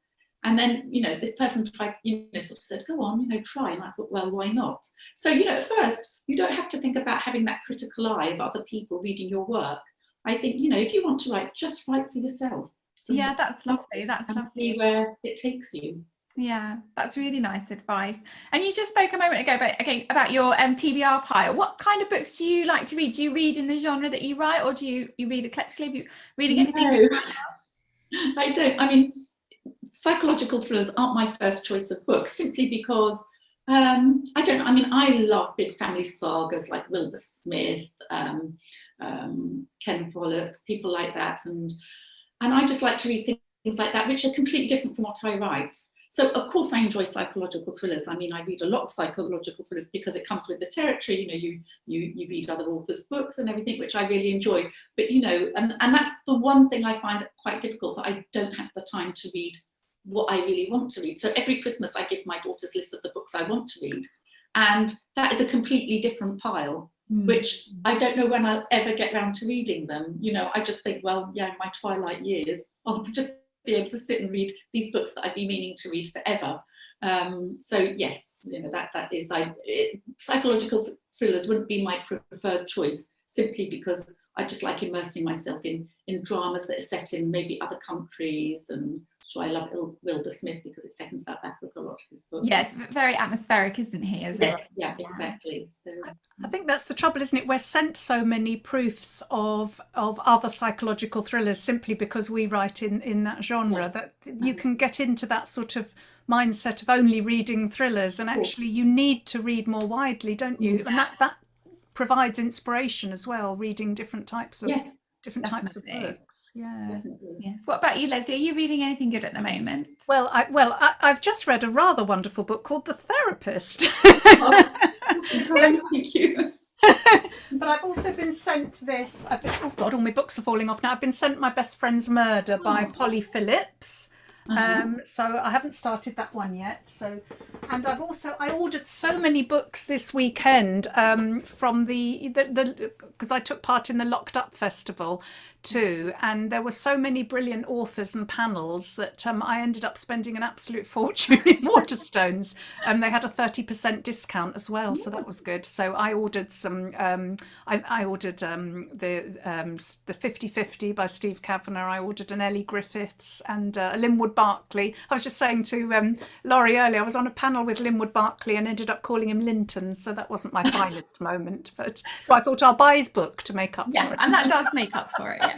And then, you know, this person tried, you know, sort of said, go on, you know, try. And I thought, well, why not? So, you know, at first, you don't have to think about having that critical eye of other people reading your work. I think, you know, if you want to write, just write for yourself. Yeah, that's lovely. That's lovely. See where it takes you. Yeah, that's really nice advice. And you just spoke a moment ago about your TBR pile. What kind of books do you like to read? Do you read in the genre that you write, or do you read eclectically? Are you reading anything? No, I don't. I mean, psychological thrillers aren't my first choice of books, simply because I love big family sagas like Wilbur Smith, Ken Follett, people like that, and I just like to read things like that, which are completely different from what I write. So of course I enjoy psychological thrillers. I mean, I read a lot of psychological thrillers because it comes with the territory. You know, you read other authors' books and everything, which I really enjoy. But you know, and that's the one thing I find quite difficult, that I don't have the time to read what I really want to read. So every Christmas I give my daughters lists of the books I want to read, and that is a completely different pile, which I don't know when I'll ever get round to reading them. You know, I just think, well, yeah, in my twilight years, I'll just be able to sit and read these books that I've been meaning to read forever. So yes, you know, that is, psychological thrillers wouldn't be my preferred choice, simply because I just like immersing myself in dramas that are set in maybe other countries. And so I love Wilbur Smith because it's set in South Africa, a lot of his books. Yeah, it's very atmospheric, isn't he? Yes, yeah, exactly. So I think that's the trouble, isn't it? We're sent so many proofs of other psychological thrillers simply because we write in that genre, yes, that you can get into that sort of mindset of only reading thrillers, and actually you need to read more widely, don't you? And that provides inspiration as well, reading different types of Definitely. books. Yeah. definitely. Yes. What about you, Leslie? Are you reading anything good at the moment? Well, I've just read a rather wonderful book called The Therapist. Thank you. But I've also been sent this. Oh God, all my books are falling off now. I've been sent My Best Friend's Murder by Polly Phillips. So I haven't started that one yet. So, and I ordered so many books this weekend from the because I took part in the Locked Up Festival too, and there were so many brilliant authors and panels that I ended up spending an absolute fortune in Waterstones. They had a 30% discount as well, so that was good. So I ordered some. I ordered the 50/50 by Steve Kavanagh. I ordered an Ellie Griffiths and a Linwood Barclay. I was just saying to Laurie earlier, I was on a panel with Linwood Barclay and ended up calling him Linton, so that wasn't my finest moment. But so I thought I'll buy his book to make up for it. And that does make up for it. Yeah.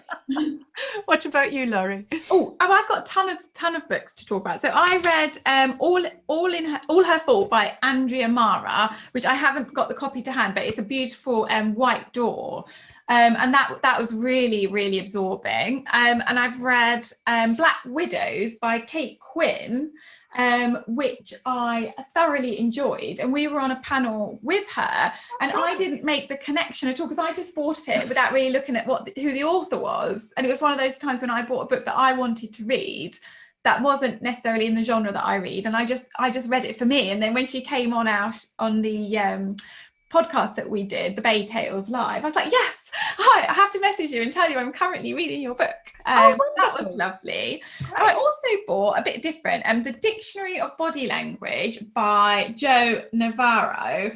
What about you, Laurie? Oh, I've got a ton of books to talk about. So I read All Her Fault by Andrea Mara, which I haven't got the copy to hand, but it's a beautiful white door. And that was really, really absorbing. And I've read Black Widows by Kate Quinn, which I thoroughly enjoyed. And we were on a panel with her, and I didn't make the connection at all because I just bought it without really looking at who the author was. And it was one of those times when I bought a book that I wanted to read that wasn't necessarily in the genre that I read, and I just read it for me. And then when she came on the podcast that we did, the Bay Tales Live, I was like, yes, I have to message you and tell you I'm currently reading your book. That was lovely. And I also bought a bit different, the Dictionary of Body Language by Joe Navarro,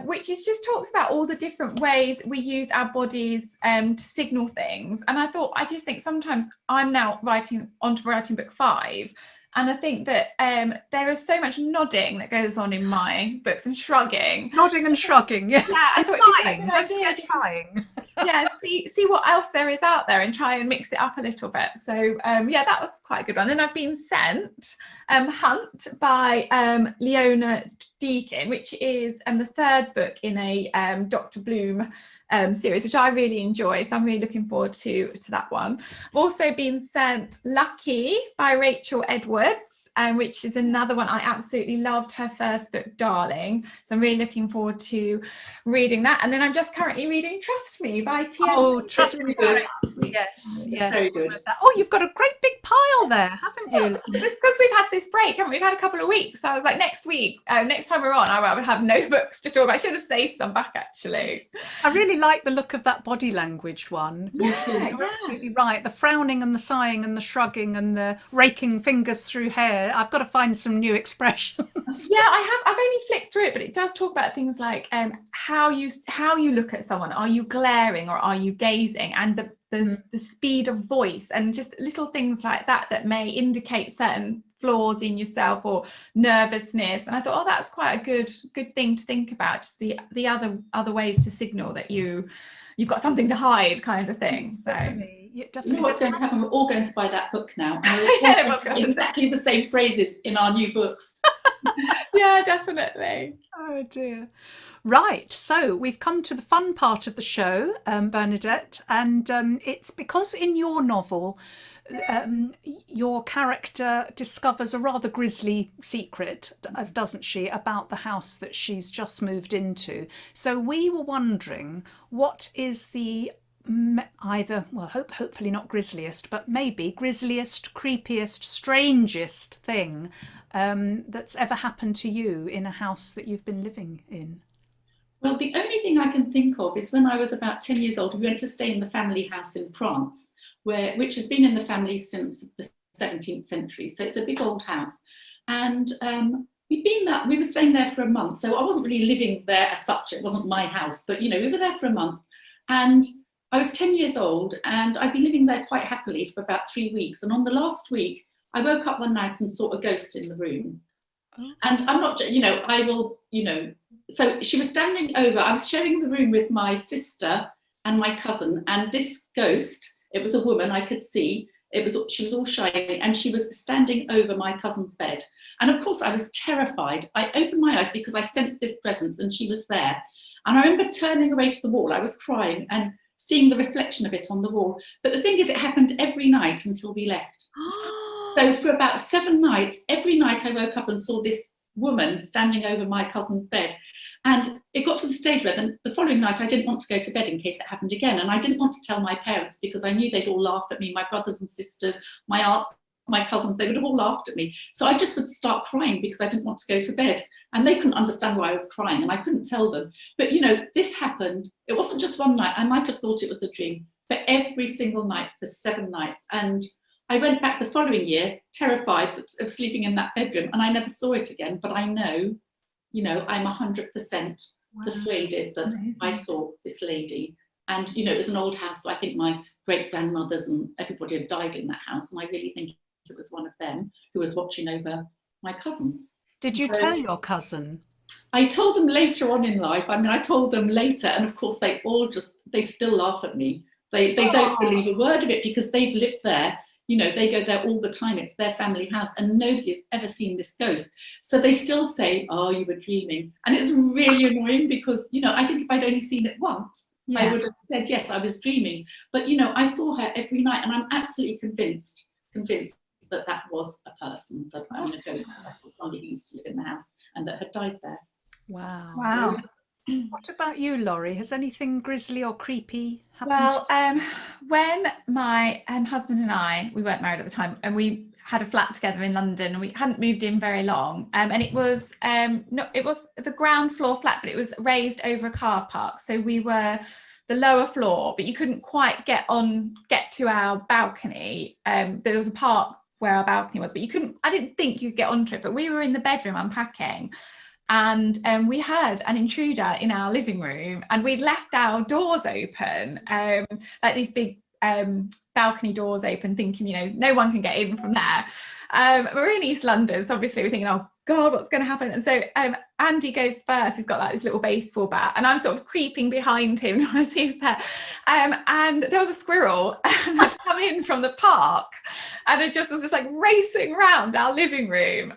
which just talks about all the different ways we use our bodies to signal things. And I just think sometimes I'm now writing book 5. And I think that there is so much nodding that goes on in my books, and shrugging. Nodding and shrugging, yeah. And sighing. Don't forget sighing. Yeah, see what else there is out there and try and mix it up a little bit. So that was quite a good one. Then I've been sent Hunt by Leona Deakin, which is the third book in a Dr. Bloom series, which I really enjoy. So I'm really looking forward to that one. I've also been sent Lucky by Rachel Edwards, which is another one. I absolutely loved her first book, Darling. So I'm really looking forward to reading that. And then I'm just currently reading Trust Me by T.M. Oh, Trust Me. Yes. Very good. Oh, you've got a great big pile there, haven't you? It's because we've had this break, haven't we? We've had a couple of weeks. So I was like, next time we're on, I would have no books to talk about. I should have saved some back, actually. I really like the look of that body language one. You're absolutely right. The frowning and the sighing and the shrugging and the raking fingers through hair. I've got to find some new expressions. Yeah, I've only flicked through it, but it does talk about things like how you look at someone. Are you glaring or are you gazing? And the speed of voice, and just little things like that may indicate certain flaws in yourself or nervousness. And I thought, that's quite a good thing to think about, just the other ways to signal that you've got something to hide, kind of thing. So definitely. You know what's going to happen? We're all going to buy that book now. Yeah, exactly the same phrases in our new books. Yeah, definitely. Oh dear. Right, so we've come to the fun part of the show, Bernadette, and it's because in your novel, your character discovers a rather grisly secret, as doesn't she, about the house that she's just moved into. So we were wondering, what is the either, well, hopefully not grisliest, but maybe grisliest, creepiest, strangest thing that's ever happened to you in a house that you've been living in? Well, the only thing I can think of is when I was about 10 years old, we went to stay in the family house in France, which has been in the family since the 17th century. So it's a big old house. And we were staying there for a month. So I wasn't really living there as such. It wasn't my house, but, we were there for a month. And I was 10 years old and I'd been living there quite happily for about 3 weeks. And on the last week, I woke up one night and saw a ghost in the room. And I'm not, so she was standing over, I was sharing the room with my sister and my cousin, and this ghost, it was a woman, I could see, she was all shiny, and she was standing over my cousin's bed. And of course I was terrified. I opened my eyes because I sensed this presence and she was there. And I remember turning away to the wall, I was crying and seeing the reflection of it on the wall. But the thing is, it happened every night until we left. So for about 7 nights, every night I woke up and saw this woman standing over my cousin's bed. And it got to the stage where the following night I didn't want to go to bed in case it happened again. And I didn't want to tell my parents because I knew they'd all laugh at me, my brothers and sisters, my aunts, my cousins, they would have all laughed at me. So I just would start crying because I didn't want to go to bed. And they couldn't understand why I was crying and I couldn't tell them. But this happened. It wasn't just one night. I might have thought it was a dream, but every single night for 7 nights. And I went back the following year, terrified of sleeping in that bedroom, and I never saw it again. But I know, I'm 100% persuaded that amazing. I saw this lady. And, it was an old house, so I think my great-grandmothers and everybody had died in that house. And I really think it was one of them who was watching over my cousin. Did you tell your cousin? I told them later on in life. I told them later, and of course they still laugh at me. They don't believe a word of it because they've lived there. They go there all the time. It's their family house and nobody has ever seen this ghost. So they still say, oh, you were dreaming. And it's really annoying because, I think if I'd only seen it once, I would have said, yes, I was dreaming. But, I saw her every night and I'm absolutely convinced that was a person, that a ghost, that was somebody who used to live in the house and that had died there. Wow. What about you, Laurie? Has anything grisly or creepy happened? Well, when my husband and we weren't married at the time, and we had a flat together in London, and we hadn't moved in very long, and it was it was the ground floor flat, but it was raised over a car park, so we were the lower floor, but you couldn't quite get to our balcony. There was a park where our balcony was, but I didn't think you'd get onto it, but we were in the bedroom unpacking. And we had an intruder in our living room, and we'd left our doors open, like these big balcony doors open, thinking, no one can get in from there. We're in East London, so obviously we're thinking, oh God, what's going to happen? And so Andy goes first. He's got like this little baseball bat, and I'm sort of creeping behind him when I see he's there. And there was a squirrel that's come in from the park, and it just was just like racing around our living room.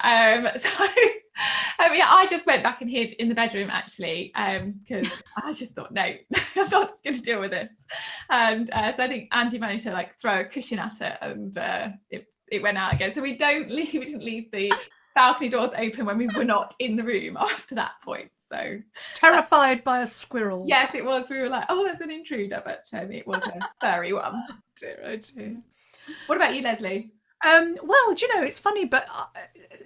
I just went back and hid in the bedroom actually, because I just thought, no, I'm not going to deal with this. And so I think Andy managed to like throw a cushion at it, and it went out again. So we didn't leave the balcony doors open when we were not in the room after that point. So terrified by a squirrel. Yes, it was. We were like, oh, there's an intruder, but it was a furry one. Oh dear. What about you, Leslie? Well, it's funny, but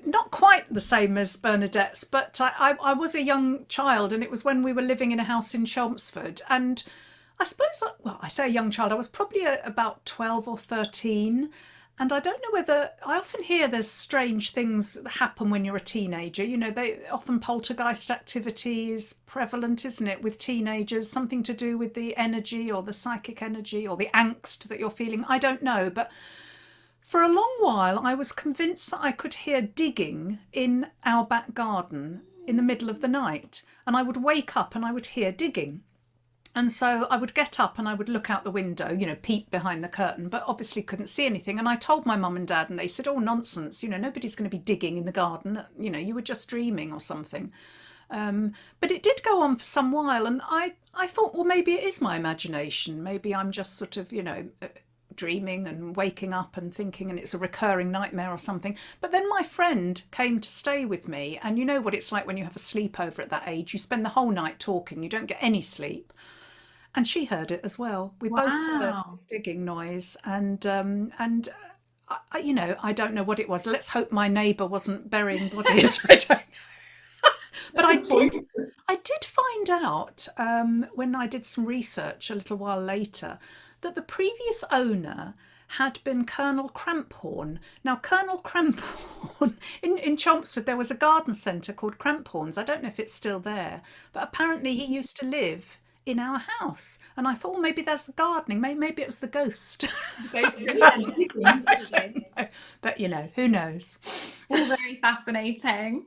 not quite the same as Bernadette's, but I was a young child, and it was when we were living in a house in Chelmsford, and I suppose, well, I say a young child, I was probably about 12 or 13, and I don't know whether, I often hear there's strange things that happen when you're a teenager. They often poltergeist activity is prevalent, isn't it, with teenagers, something to do with the energy or the psychic energy or the angst that you're feeling. I don't know, but for a long while, I was convinced that I could hear digging in our back garden in the middle of the night. And I would wake up and I would hear digging. And so I would get up and I would look out the window, peep behind the curtain, but obviously couldn't see anything. And I told my mum and dad, and they said, oh, nonsense, nobody's going to be digging in the garden. You were just dreaming or something. But it did go on for some while, and I thought, well, maybe it is my imagination. Maybe I'm just sort of, dreaming and waking up and thinking, and it's a recurring nightmare or something. But then my friend came to stay with me, and you know what it's like when you have a sleepover at that age. You spend the whole night talking, you don't get any sleep. And she heard it as well. We both heard Wow. this digging noise, and I don't know what it was. Let's hope my neighbour wasn't burying bodies. I don't. But I did find out when I did some research a little while later that the previous owner had been Colonel Cramphorn. Now, Colonel Cramphorn, in Chelmsford, there was a garden centre called Cramphorn's. I don't know if it's still there, but apparently he used to live in our house. And I thought, well, maybe there's the gardening. Maybe it was the ghost. Ghost. I don't know. But, who knows? All very fascinating.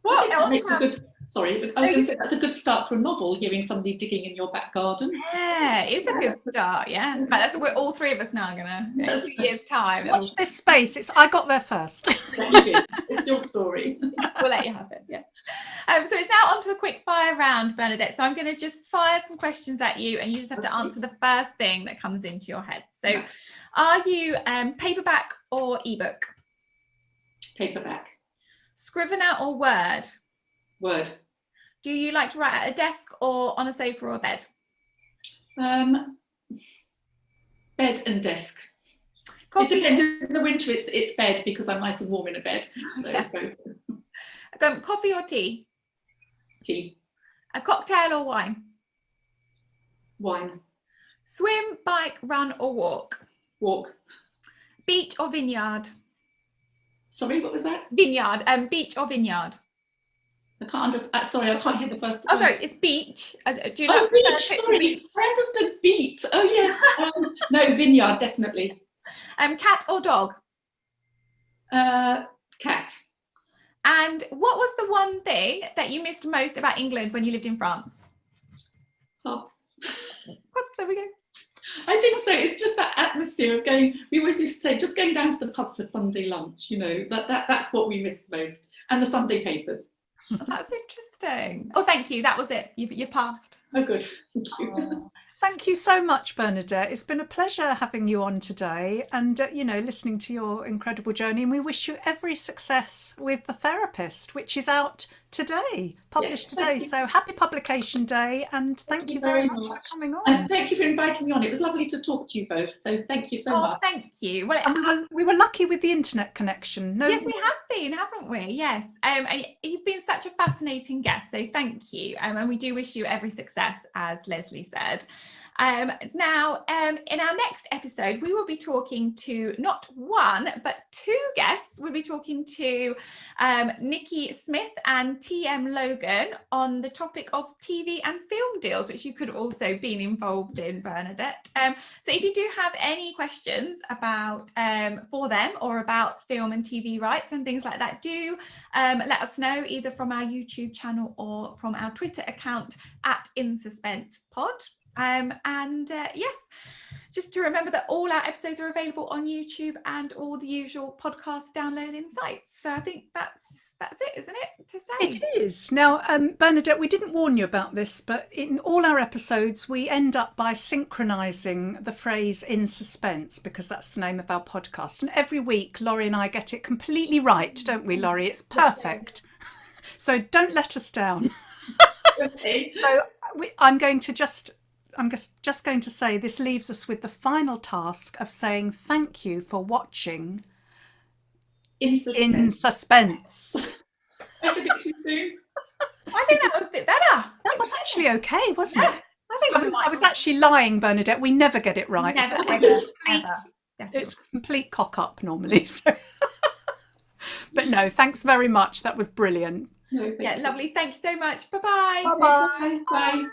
Well, I was going to say that's a good start for a novel, hearing somebody digging in your back garden. Yeah, it's a good start. Yes, but we're all three of us now gonna in a few years' time. Watch this space. I got there first. It's your story. We'll let you have it. Yes. So it's now on to the quick fire round, Bernadette. So I'm going to just fire some questions at you, and you just have to answer the first thing that comes into your head. So, are you paperback or ebook? Paperback. Scrivener or Word? Word. Do you like to write at a desk or on a sofa or a bed? Bed and desk. Coffee. It depends. In the winter, it's bed because I'm nice and warm in a bed. So Yeah. Coffee or tea? Tea. A cocktail or wine? Wine. Swim, bike, run or walk? Walk. Beach or vineyard? Sorry, what was that? Vineyard. Beach or vineyard? I can't understand. Sorry, I can't hear the first. Oh, sorry, it's beach. Do you like beach? Sorry, beach? I understood beat. Oh yes. No, vineyard definitely. Cat or dog? Cat. And what was the one thing that you missed most about England when you lived in France? Pubs. Pubs, there we go. I think so. It's just that atmosphere of going. We always used to say, just going down to the pub for Sunday lunch. That's what we missed most, and the Sunday papers. Oh, that's interesting. Oh, thank you. That was it. You've passed. Oh, good. Thank you. Oh, thank you so much, Bernadette. It's been a pleasure having you on today and, listening to your incredible journey. And we wish you every success with The Therapist, which is out today, published today. So happy publication day. And thank you very much for coming on. And thank you for inviting me on. It was lovely to talk to you both. So thank you so much. Thank you. Well, and we were lucky with the internet connection. Yes, we have been, haven't we? Yes. And you've been such a fascinating guest. So thank you. And we do wish you every success, as Leslie said. Now, in our next episode, we will be talking to not one, but two guests. We'll be talking to Nikki Smith and TM Logan on the topic of TV and film deals, which you could have also been involved in, Bernadette. So if you do have any questions about for them or about film and TV rights and things like that, do let us know either from our YouTube channel or from our Twitter account at InSuspensePod. Yes, just to remember that all our episodes are available on YouTube and all the usual podcast downloading sites. So I think that's it, isn't it, to say? It is. Now, Bernadette, we didn't warn you about this, but in all our episodes, we end up by synchronising the phrase "in suspense" because that's the name of our podcast. And every week, Laurie and I get it completely right, don't we, Laurie? It's perfect. So don't let us down. Okay. So I'm just going to say this leaves us with the final task of saying thank you for watching In Suspense. I said it too soon. I think that was a bit better. That was actually okay, wasn't it? I think I was actually lying, Bernadette. We never get it right. Never, ever. It's complete cock up normally. So. But no, thanks very much. That was brilliant. No, Yeah, lovely. Thank you so much. Bye-bye. Bye-bye. Bye. Bye.